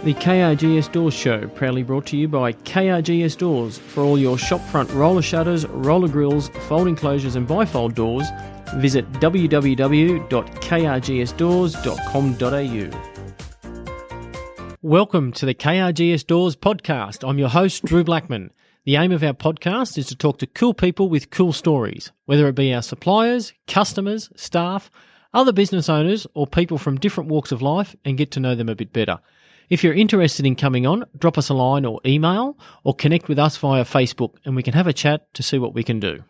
The KRGS Doors Show, proudly brought to you by KRGS Doors. For all your shopfront roller shutters, roller grills, folding closures and bifold doors, visit www.krgsdoors.com.au. Welcome to the KRGS Doors Podcast. I'm your host, Drew Blackman. The aim of our podcast is to talk to cool people with cool stories, whether it be our suppliers, customers, staff, other business owners, or people from different walks of life, and get to know them a bit better. If you're interested in coming on, drop us a line or email, or connect with us via Facebook, and we can have a chat to see what we can do.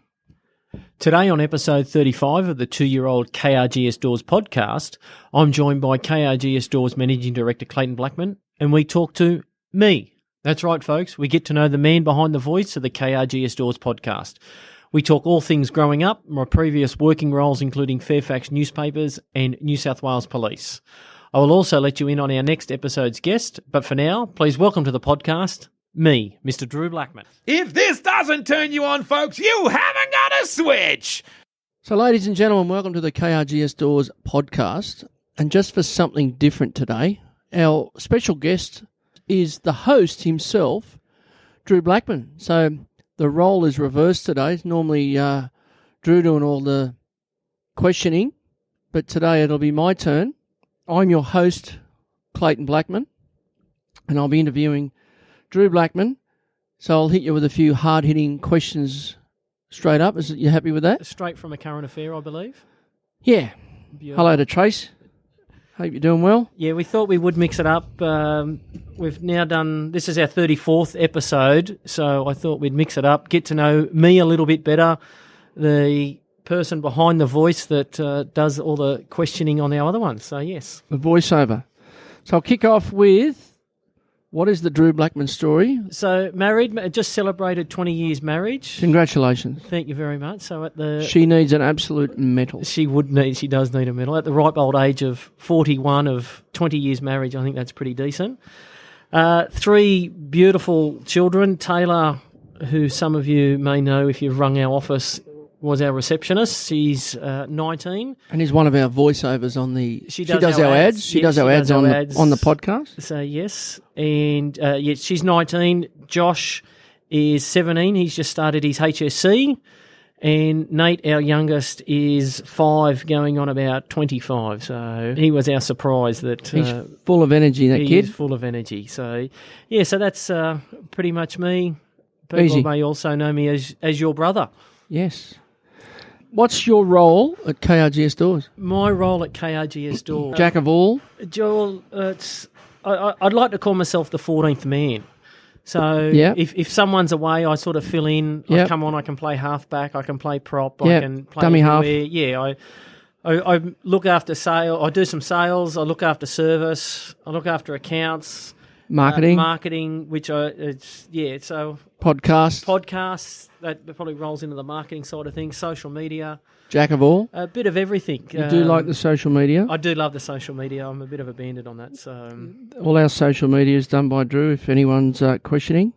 Today on episode 35 of the 2-year-old KRGS Doors podcast, I'm joined by KRGS Doors Managing Director Clayton Blackman, and we talk to me. That's right, folks. We get to know the man behind the voice of the KRGS Doors podcast. We talk all things growing up, my previous working roles including Fairfax newspapers and New South Wales Police. I will also let you in on our next episode's guest, but for now, please welcome to the podcast, me, Mr. Drew Blackman. If this doesn't turn you on, folks, you haven't got a switch. So, ladies and gentlemen, welcome to the KRGS Doors podcast. And just for something different today, our special guest is the host himself, Drew Blackman. So the role is reversed today. It's normally Drew doing all the questioning, but today it'll be my turn. I'm your host, Clayton Blackman, and I'll be interviewing Drew Blackman. So I'll hit you with a few hard-hitting questions straight up. You happy with that? Straight from a current affair, I believe. Yeah. Beautiful. Hello to Trace. Hope you're doing well. Yeah, we thought we would mix it up. We've now done, this is our 34th episode, so I thought we'd mix it up, get to know me a little bit better, the person behind the voice that does all the questioning on our other ones. So, yes. The voiceover. So I'll kick off with, what is the Drew Blackman story? So, married, just celebrated 20 years marriage. Congratulations. Thank you very much. So at the She needs an absolute medal. She does need a medal. At the ripe old age of 41 of 20 years marriage, I think that's pretty decent. 3 beautiful children. Taylor, who some of you may know if you've rung our office, was our receptionist. She's 19. And he's one of our voiceovers on the... She does our ads. She does our ads on the podcast. So, yes. And, she's 19. Josh is 17. He's just started his HSC. And Nate, our youngest, is 5, going on about 25. So he was our surprise that... He's full of energy, that kid. He is full of energy. So, yeah, so that's pretty much me. People Easy. may also know me as your brother. Yes. What's your role at KRGS Doors? My role at KRGS Doors... Jack of all? Joel, I'd like to call myself the 14th man. So if someone's away, I sort of fill in. I come on, I can play halfback, I can play prop, I can play dummy half. Yeah, I look after sales, I do some sales, I look after service, I look after accounts. Marketing, which so podcasts, that probably rolls into the marketing side of things. Social media, Jack of all, a bit of everything. You do like the social media? I do love the social media. I'm a bit of a bandit on that. So all our social media is done by Drew. If anyone's questioning,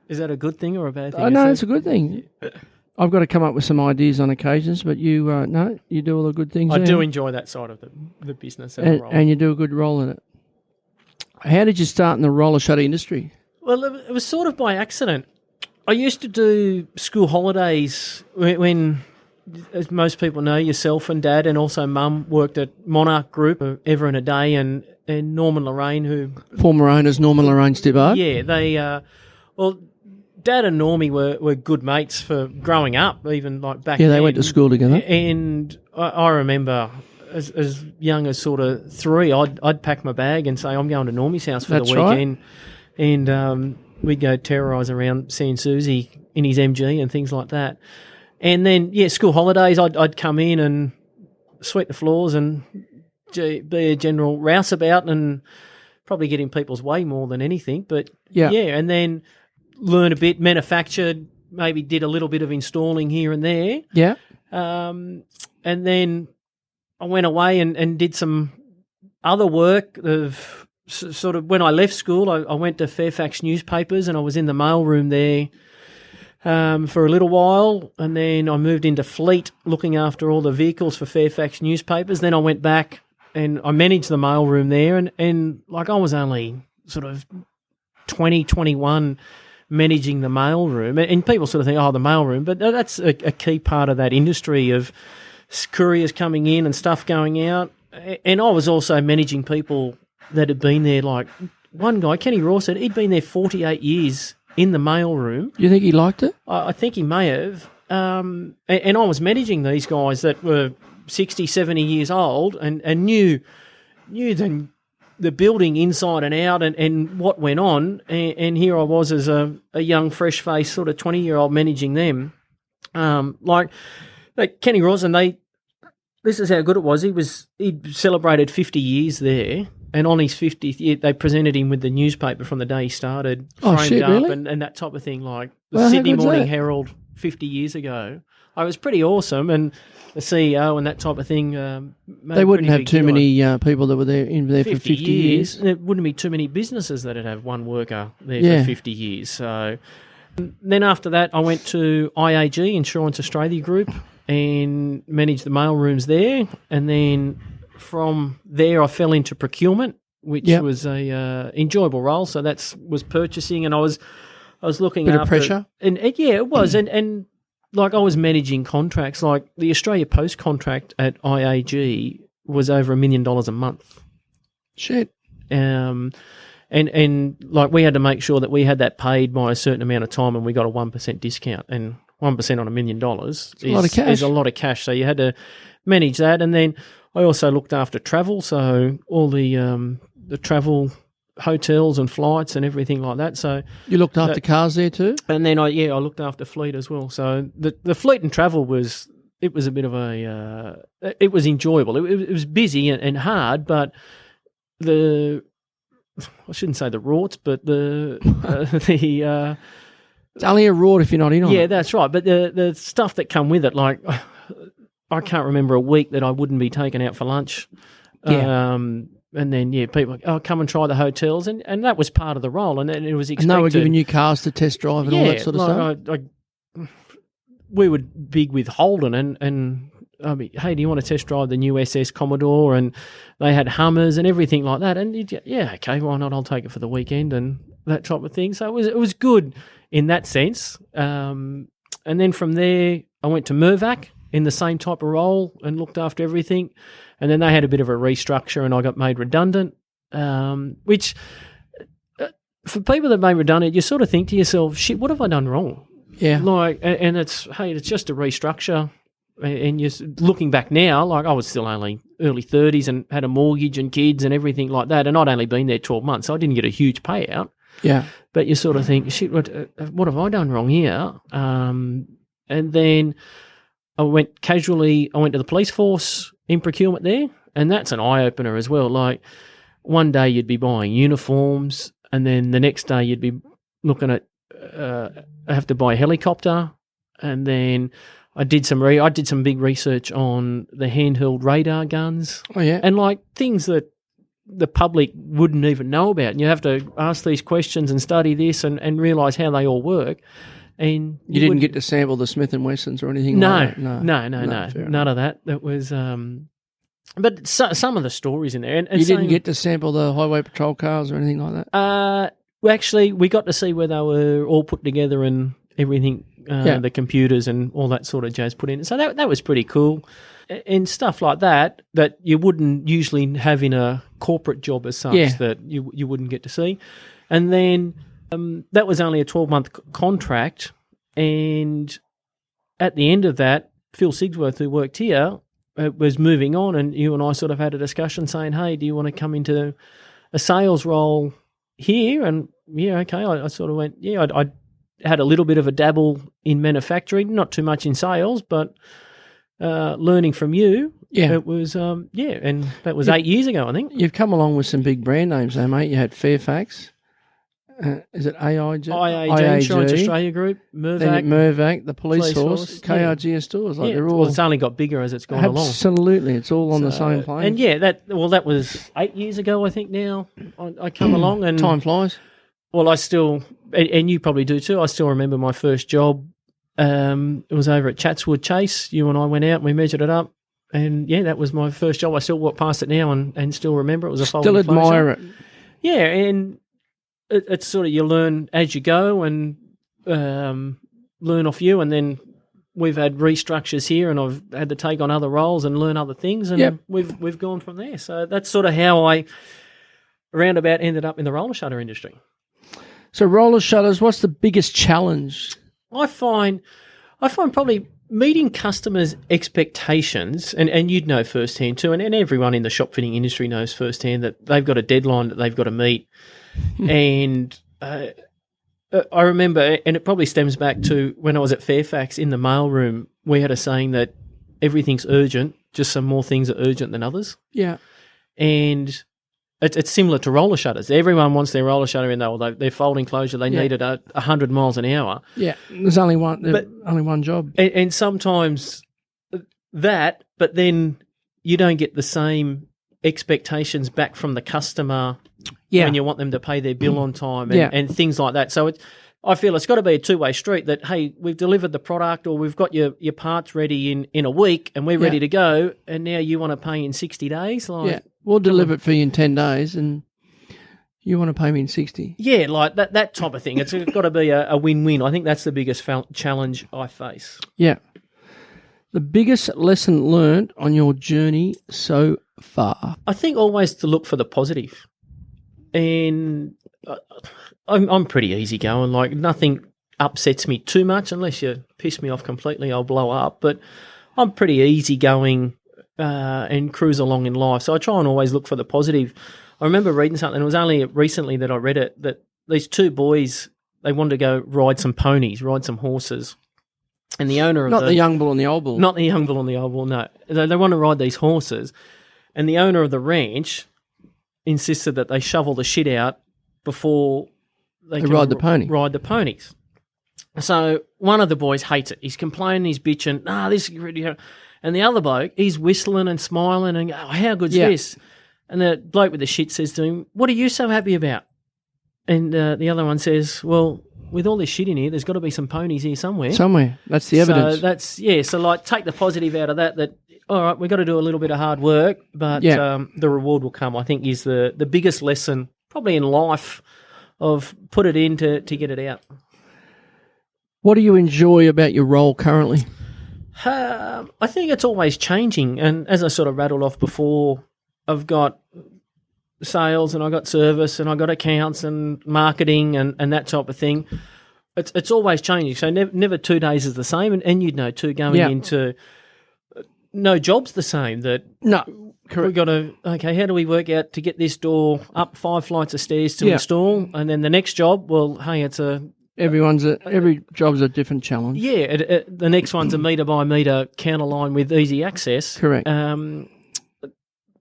is that a good thing or a bad thing? No, it's a good thing. Yeah. I've got to come up with some ideas on occasions, but you you do all the good things. I do enjoy that side of the business and you do a good role in it. How did you start in the roller shutter industry? Well, it was sort of by accident. I used to do school holidays when, as most people know, yourself and Dad and also Mum worked at Monarch Group, Ever and a Day, and Norman Lorraine, who... Former owners, Norman Lorraine Stibbard. Yeah, they... Dad and Normie were good mates for growing up, even like back then. Yeah, they went to school together. And I remember... As young as sort of 3, I'd pack my bag and say, I'm going to Normie's house for the weekend. Right. And we'd go terrorise around seeing Susie in his MG and things like that. And then, school holidays, I'd come in and sweep the floors and be a general rouseabout and probably get in people's way more than anything. But, and then learn a bit, manufactured, maybe did a little bit of installing here and there. Yeah. And then... I went away and did some other work of sort of when I left school. I went to Fairfax newspapers and I was in the mailroom there for a little while, and then I moved into fleet looking after all the vehicles for Fairfax newspapers. Then I went back and I managed the mailroom there, and like I was only sort of 2021 managing the mailroom. And people sort of think, the mailroom, but that's a key part of that industry of couriers coming in and stuff going out. And I was also managing people that had been there, like one guy, Kenny Raw, said he'd been there 48 years in the mailroom. You think he liked it? I think he may have. And I was managing these guys that were 60, 70 years old and knew the building inside and out and what went on. And here I was as a young, fresh-faced sort of 20-year-old managing them. Like Kenny Rosen, this is how good it was. He'd celebrated 50 years there, and on his 50th year, they presented him with the newspaper from the day he started, framed up really? and that type of thing, like the Sydney Morning Herald 50 years ago. It was pretty awesome, and the CEO and that type of thing. They wouldn't have too many people that were there for 50 years. There wouldn't be too many businesses that would have one worker there for 50 years. So then after that, I went to IAG, Insurance Australia Group, and managed the mail rooms there. And then from there, I fell into procurement, which was a enjoyable role. So that was purchasing, and I was looking Bit after of pressure, and it was, and like I was managing contracts. Like the Australia Post contract at IAG was over $1 million a month. Shit. And like we had to make sure that we had that paid by a certain amount of time, and we got a 1% discount. And 1% on $1 million is a lot of cash. So you had to manage that, and then I also looked after travel, so all the travel, hotels and flights and everything like that. So you looked after cars there too, and then I looked after fleet as well. So the fleet and travel was a bit of it was enjoyable. It was busy and hard, but I shouldn't say the rorts, but it's only a rort if you're not in on it. Yeah, that's right. But the stuff that come with it, like I can't remember a week that I wouldn't be taken out for lunch. Yeah. And then, people like, come and try the hotels. And that was part of the role. And it was expected. And they were giving you cars to test drive and all that sort of stuff? We were big with Holden and I mean, hey, do you want to test drive the new SS Commodore? And they had Hummers and everything like that. And okay, why not? I'll take it for the weekend and that type of thing. So it was good in that sense. And then from there, I went to Mirvac in the same type of role and looked after everything. And then they had a bit of a restructure and I got made redundant, which for people that made redundant, you sort of think to yourself, shit, what have I done wrong? Yeah. Like, and it's just a restructure. And you're looking back now, like I was still only early 30s and had a mortgage and kids and everything like that. And I'd only been there 12 months, so I didn't get a huge payout. Yeah. But you sort of think, shit, what have I done wrong here? And then I went to the police force in procurement there, and that's an eye-opener as well. Like one day you'd be buying uniforms, and then the next day you'd be looking at have to buy a helicopter, and then I did some big research on the handheld radar guns. Oh yeah, and like things that the public wouldn't even know about. And you have to ask these questions and study this and realise how they all work. And you didn't get to sample the Smith & Wessons or anything like that? No. None of that. That was but some of the stories in there. And you didn't get to sample the highway patrol cars or anything like that? Well, actually, we got to see where they were all put together and everything, the computers and all that sort of jazz put in. So that was pretty cool. And stuff like that you wouldn't usually have in a corporate job as such, that you wouldn't get to see. And then that was only a 12-month contract, and at the end of that, Phil Sigsworth, who worked here, was moving on, and you and I sort of had a discussion saying, hey, do you want to come into a sales role here? And okay, I sort of went, I had a little bit of a dabble in manufacturing, not too much in sales, but learning from you. Yeah. It was, and that was 8 years ago, I think. You've come along with some big brand names though, mate. You had Fairfax. Is it AIG? IAG, Insurance Australia Group, Mirvac, the police force, KRGS Doors. Like they're all. Well, it's only got bigger as it's gone along. Absolutely, it's all on the same plane. And that was 8 years ago, I think. Now I come along and time flies. Well, I still, and you probably do too. I still remember my first job. It was over at Chatswood Chase. You and I went out and we measured it up, and that was my first job. I still walk past it now and still remember it was a folding still admire it. Yeah, and it's sort of you learn as you go and learn off you, and then we've had restructures here, and I've had to take on other roles and learn other things, and we've gone from there. So that's sort of how I roundabout ended up in the roller shutter industry. So roller shutters, what's the biggest challenge? I find probably meeting customers' expectations, and you'd know firsthand too, and everyone in the shop fitting industry knows firsthand that they've got a deadline that they've got to meet. And I remember, and it probably stems back to when I was at Fairfax in the mailroom, we had a saying that everything's urgent, just some more things are urgent than others. Yeah. And it's similar to roller shutters. Everyone wants their roller shutter in there, their folding closure, they need it at 100 miles an hour. Yeah, there's only one job. And sometimes that, but then you don't get the same expectations back from the customer when you want them to pay their bill on time and things like that. So I feel it's got to be a two-way street that, hey, we've delivered the product or we've got your parts ready in a week and we're ready to go, and now you want to pay in 60 days? We'll deliver it for you in 10 days and you want to pay me in 60. Yeah, like that type of thing. It's got to be a win-win. I think that's the biggest challenge I face. Yeah. The biggest lesson learned on your journey so far? I think always to look for the positive. And I'm pretty easygoing. Like, nothing upsets me too much. Unless you piss me off completely, I'll blow up. But I'm pretty easygoing and cruise along in life. So I try and always look for the positive. I remember reading something, it was only recently that I read it, that these two boys, they wanted to go ride some ponies, ride some horses. And the owner of Not the young bull and the old bull. Not the young bull and the old bull, no. They want to ride these horses. And the owner of the ranch insisted that they shovel the shit out before they can ride the pony. Ride the ponies. So one of the boys hates it. He's complaining, he's bitching, this is really... And the other bloke, he's whistling and smiling and, how good's this? And the bloke with the shit says to him, what are you so happy about? And the other one says, well, with all this shit in here, there's got to be some ponies here somewhere. Somewhere. That's the evidence. So like take the positive out of that, all right, we've got to do a little bit of hard work, but the reward will come, I think, is the biggest lesson probably in life of put it in to get it out. What do you enjoy about your role currently? I think it's always changing. And as I sort of rattled off before, I've got sales and I've got service and I've got accounts and marketing and that type of thing. It's always changing. So never 2 days is the same. And you'd know too, going into no job's the same. No, correct. We've got to, how do we work out to get this door up 5 flights of stairs to install? And then the next job, well, hey, it's every job's a different challenge. Yeah, the next one's a metre by metre counter line with easy access. Correct.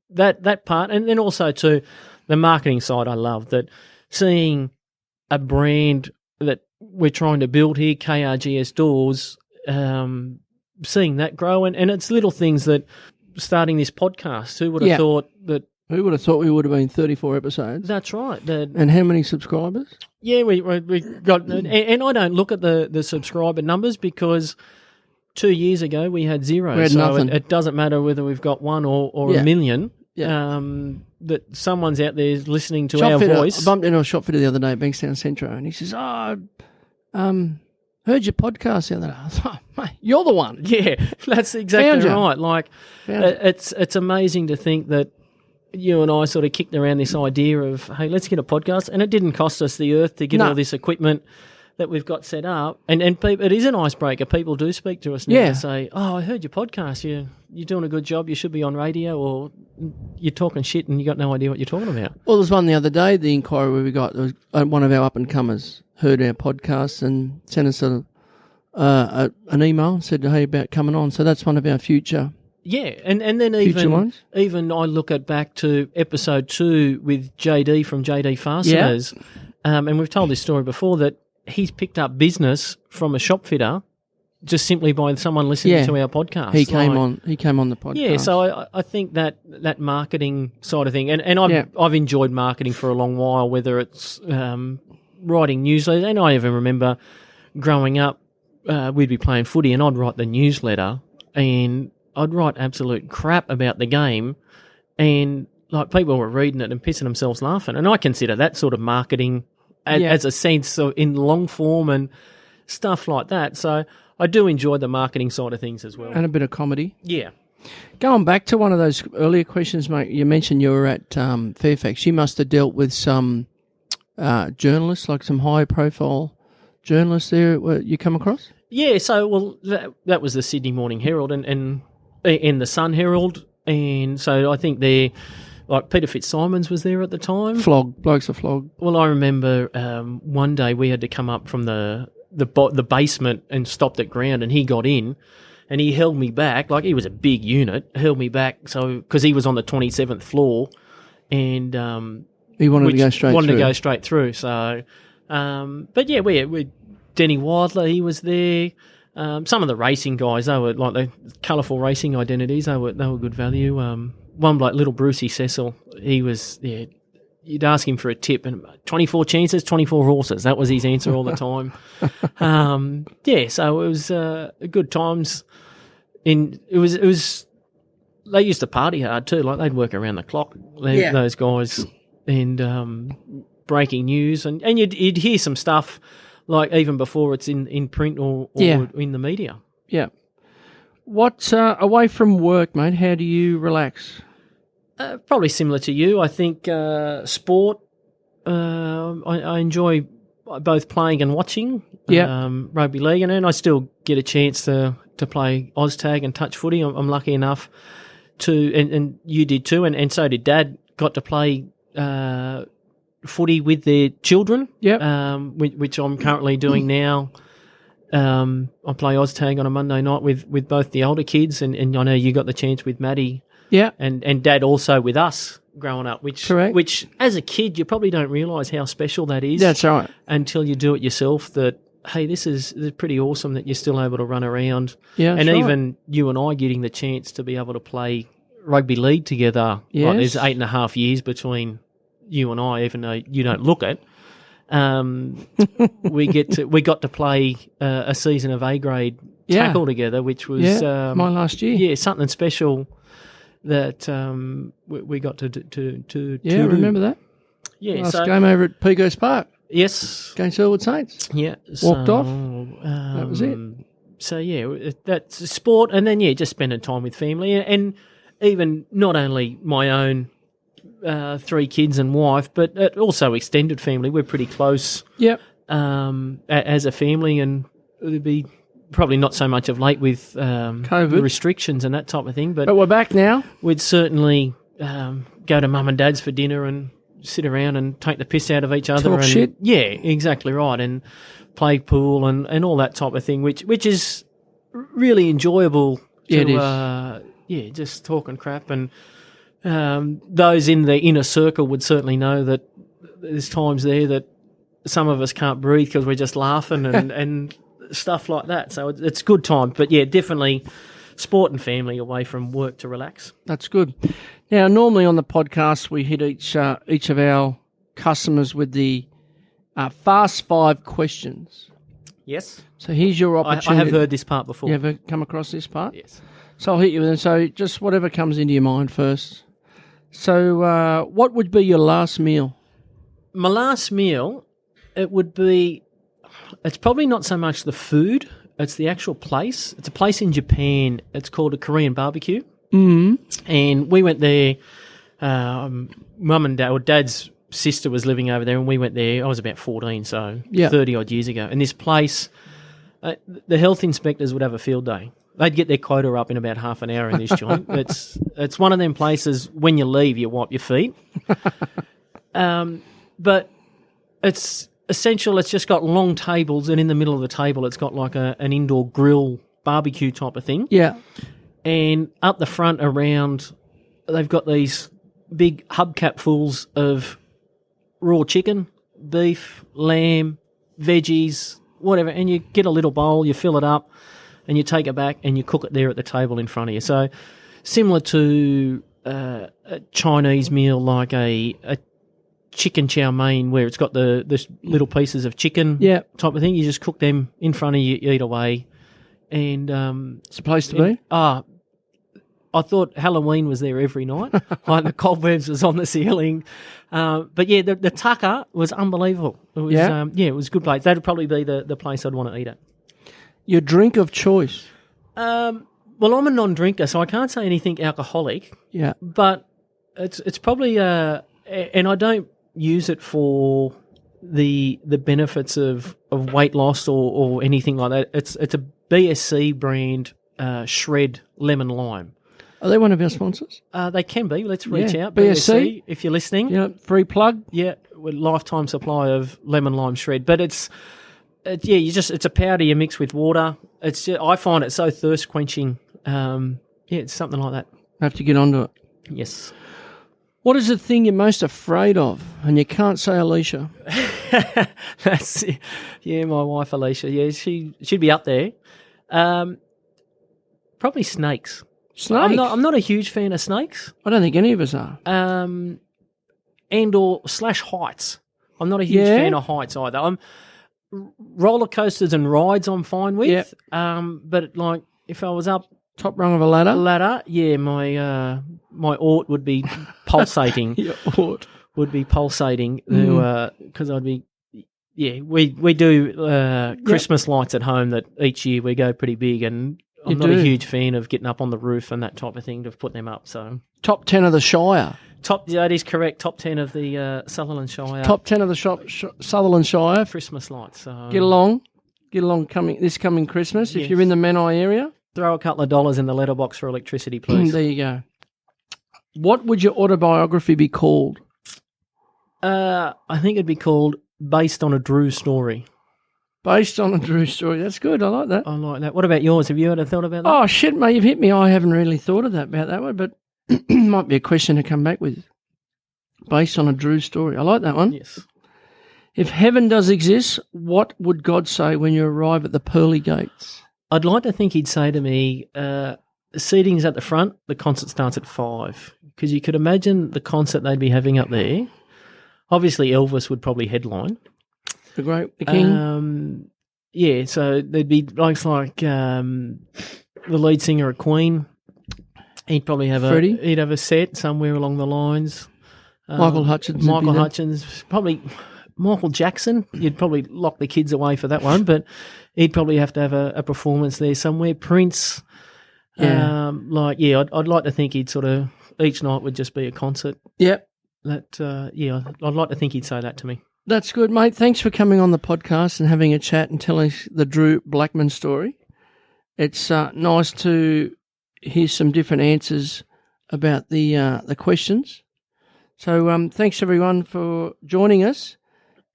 That part, and then also too, the marketing side. I love that, seeing a brand that we're trying to build here, KRGS Doors, seeing that grow, and it's little things that starting this podcast. Who would have thought that? Who would have thought we would have been 34 episodes? That's right. And how many subscribers? Yeah, we got, and I don't look at the subscriber numbers because 2 years ago we had zero. We had nothing. It doesn't matter whether we've got one or a million. Yeah. That someone's out there listening to our voice. I bumped into a shop fitter the other day at Bankstown Centro, and he says, heard your podcast the other day. I was like, mate, you're the one. Yeah, that's exactly right. Like, it's amazing to think that you and I sort of kicked around this idea of, hey, let's get a podcast, and it didn't cost us the earth to get all this equipment that we've got set up, and people, it is an icebreaker. People do speak to us now and say, I heard your podcast, you're doing a good job, you should be on radio, or you're talking shit and you got no idea what you're talking about. Well, there's one the other day, the inquiry we got, there was one of our up-and-comers heard our podcast and sent us an email and said, hey, about coming on, so that's one of our future. Yeah, and then even I look back to episode 2 with JD from JD Fasteners, and we've told this story before, that he's picked up business from a shop fitter just simply by someone listening to our podcast. He came on the podcast. Yeah, so I think that marketing side of thing, and I've enjoyed marketing for a long while, whether it's writing newsletters, and I even remember growing up, we'd be playing footy and I'd write the newsletter and I'd write absolute crap about the game, and like people were reading it and pissing themselves laughing, and I consider that sort of marketing as a sense of in long form and stuff like that. So I do enjoy the marketing side of things as well. And a bit of comedy. Yeah. Going back to one of those earlier questions, mate, you mentioned you were at Fairfax. You must have dealt with some journalists, like some high-profile journalists there you come across? Yeah, so, that was the Sydney Morning Herald and the Sun Herald. And so I think like Peter Fitzsimons was there at the time. Blokes are flogged. Well, I remember one day we had to come up from the basement and stopped at ground, and he got in and he held me back. Like, he was a big unit, held me back because he was on the 27th floor and he wanted to go straight through. So, but yeah, we Denny Wilder, he was there. Some of the racing guys, they were like the colourful racing identities. They were good value. One like little Brucey Cecil, he was you'd ask him for a tip, and 24 chances, 24 horses. That was his answer all the time. So it was good times. It was. They used to party hard too. Like, they'd work around the clock. Those guys, and breaking news, and you'd hear some stuff like even before it's in print or in the media. Yeah. What away from work, mate? How do you relax? Probably similar to you. I think sport. I enjoy both playing and watching. Rugby league, and then I still get a chance to play OzTag and touch footy. I'm lucky enough to, and you did too, and so did Dad. Got to play footy with their children. Which I'm currently doing now. I play OzTag on a Monday night with both the older kids, and I know you got the chance with Maddie. Yeah. And Dad also with us growing up, which as a kid you probably don't realise how special that is. That's right. Until you do it yourself, that, hey, this is pretty awesome that you're still able to run around. Yeah, and even you and I getting the chance to be able to play rugby league together. Yes. Like, there's 8.5 years between you and I, even though you don't look it. We got to play a season of A grade tackle together, which was my last year. Yeah, something special that we got to do. Remember that? Yeah, last game over at Pico's Park. Yes, against Elwood Saints. Yeah, walked off. That was it. So yeah, that's sport, and then just spending time with family, and even not only my own 3 kids and wife, but also extended family. We're pretty close. Yep. As a family, and it'd be probably not so much of late with COVID restrictions and that type of thing. But we're back now. We'd certainly go to Mum and Dad's for dinner and sit around and take the piss out of each other. Talk shit. Yeah, exactly right. And play pool and all that type of thing, which is really enjoyable. It is. Just talking crap. And those in the inner circle would certainly know that there's times there that some of us can't breathe because we're just laughing and stuff like that. So it's good time. But yeah, definitely sport and family away from work to relax. That's good. Now, normally on the podcast, we hit each of our customers with the Fast 5 questions. Yes. So here's your opportunity. I have heard this part before. You ever come across this part? Yes. So I'll hit you with it. So just whatever comes into your mind first. So what would be your last meal? My last meal, it would be, it's probably not so much the food, it's the actual place. It's a place in Japan. It's called a Korean barbecue. Mm-hmm. And we went there, Mum and Dad, or Dad's sister was living over there, and we went there. I was about 14, so 30-odd years ago. And this place, the health inspectors would have a field day. They'd get their quota up in about half an hour in this joint. It's one of them places, when you leave, you wipe your feet. But it's essential. It's just got long tables, and in the middle of the table, it's got like an indoor grill barbecue type of thing. Yeah. And up the front around, they've got these big hubcapfuls of raw chicken, beef, lamb, veggies, whatever. And you get a little bowl, you fill it up, and you take it back and you cook it there at the table in front of you. So similar to a Chinese meal, like a chicken chow mein, where it's got the little pieces of chicken type of thing. You just cook them in front of you, eat away. And it's a place to be? I I thought Halloween was there every night. Like the cobwebs was on the ceiling. But yeah, the Tucker was unbelievable. It was, it was a good place. That'd probably be the place I'd want to eat at. Your drink of choice? Well, I'm a non-drinker, so I can't say anything alcoholic. Yeah. But it's probably, and I don't use it for the benefits of weight loss or anything like that. It's a BSC brand Shred Lemon Lime. Are they one of our sponsors? They can be. Let's reach out. BSC, if you're listening. Yeah, free plug. Yeah, with lifetime supply of lemon lime shred. But it's a powder you mix with water. I find it so thirst quenching. It's something like that. I have to get onto it. Yes. What is the thing you're most afraid of? And you can't say Alicia. That's it. Yeah, my wife Alicia. Yeah, she'd be up there. Probably snakes. Snakes? I'm not a huge fan of snakes. I don't think any of us are. And/or heights. I'm not a huge fan of heights either. Roller coasters and rides I'm fine with. Yep. But like if I was up top rung of a ladder, my aort would be pulsating. Your aort would be pulsating because I'd be. Yeah, we do Christmas lights at home that each year we go pretty big, and I'm not a huge fan of getting up on the roof and that type of thing to put them up. So top 10 of the Shire. That is correct. Top 10 of the Sutherland Shire. Top 10 of the Sutherland Shire. Christmas lights. So. Get along this coming Christmas. Yes. If you're in the Menai area. Throw a couple of dollars in the letterbox for electricity, please. There you go. What would your autobiography be called? I think it'd be called Based on a Drew Story. Based on a Drew story. That's good. I like that. I like that. What about yours? Have you ever thought about that? Oh, shit, mate. You've hit me. I haven't really thought about that one, but might be a question to come back with. Based on a Drew story. I like that one. Yes. If heaven does exist, what would God say when you arrive at the pearly gates? I'd like to think he'd say to me, the seating's at the front, the concert starts at 5. Because you could imagine the concert they'd be having up there. Obviously, Elvis would probably headline. The King? So there'd be like the lead singer of Queen. He'd probably have a set somewhere along the lines. Michael Hutchins. Probably Michael Jackson. You'd probably lock the kids away for that one, but he'd probably have to have a performance there somewhere. Prince. Yeah. I'd like to think he'd sort of, each night would just be a concert. Yep. I'd like to think he'd say that to me. That's good, mate. Thanks for coming on the podcast and having a chat and telling us the Drew Blackman story. It's nice to hear some different answers about the questions. So thanks, everyone, for joining us.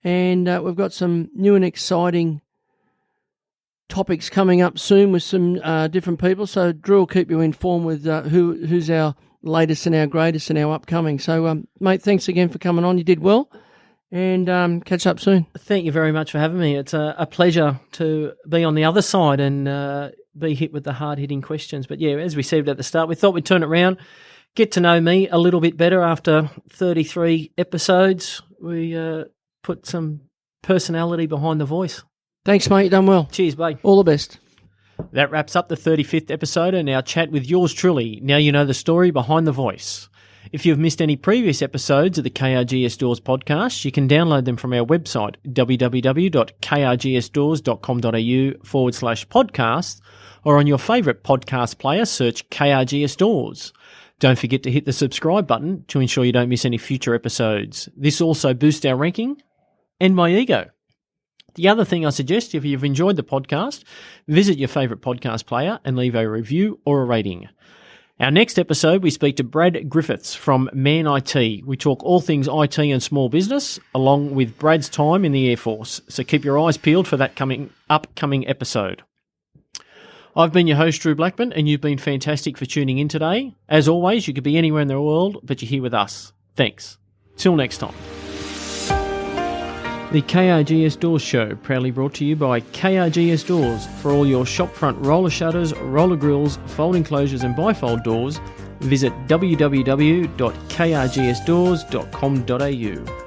And we've got some new and exciting topics coming up soon with some different people. So Drew will keep you informed with who's our latest and our greatest and our upcoming. So, mate, thanks again for coming on. You did well. And catch up soon. Thank you very much for having me. It's a pleasure to be on the other side and be hit with the hard-hitting questions. But, yeah, as we said at the start, we thought we'd turn it around, get to know me a little bit better after 33 episodes. We put some personality behind the voice. Thanks, mate. You done well. Cheers, mate. All the best. That wraps up the 35th episode and our chat with yours truly. Now you know the story behind the voice. If you've missed any previous episodes of the KRGS Doors podcast, you can download them from our website, www.krgsdoors.com.au/podcast, or on your favourite podcast player, search KRGS Doors. Don't forget to hit the subscribe button to ensure you don't miss any future episodes. This also boosts our ranking and my ego. The other thing I suggest, if you've enjoyed the podcast, visit your favourite podcast player and leave a review or a rating. Our next episode, we speak to Brad Griffiths from Man IT. We talk all things IT and small business, along with Brad's time in the Air Force. So keep your eyes peeled for that upcoming episode. I've been your host, Drew Blackman, and you've been fantastic for tuning in today. As always, you could be anywhere in the world, but you're here with us. Thanks. Till next time. The KRGS Doors Show, proudly brought to you by KRGS Doors. For all your shopfront roller shutters, roller grills, folding closures and bifold doors, visit www.krgsdoors.com.au.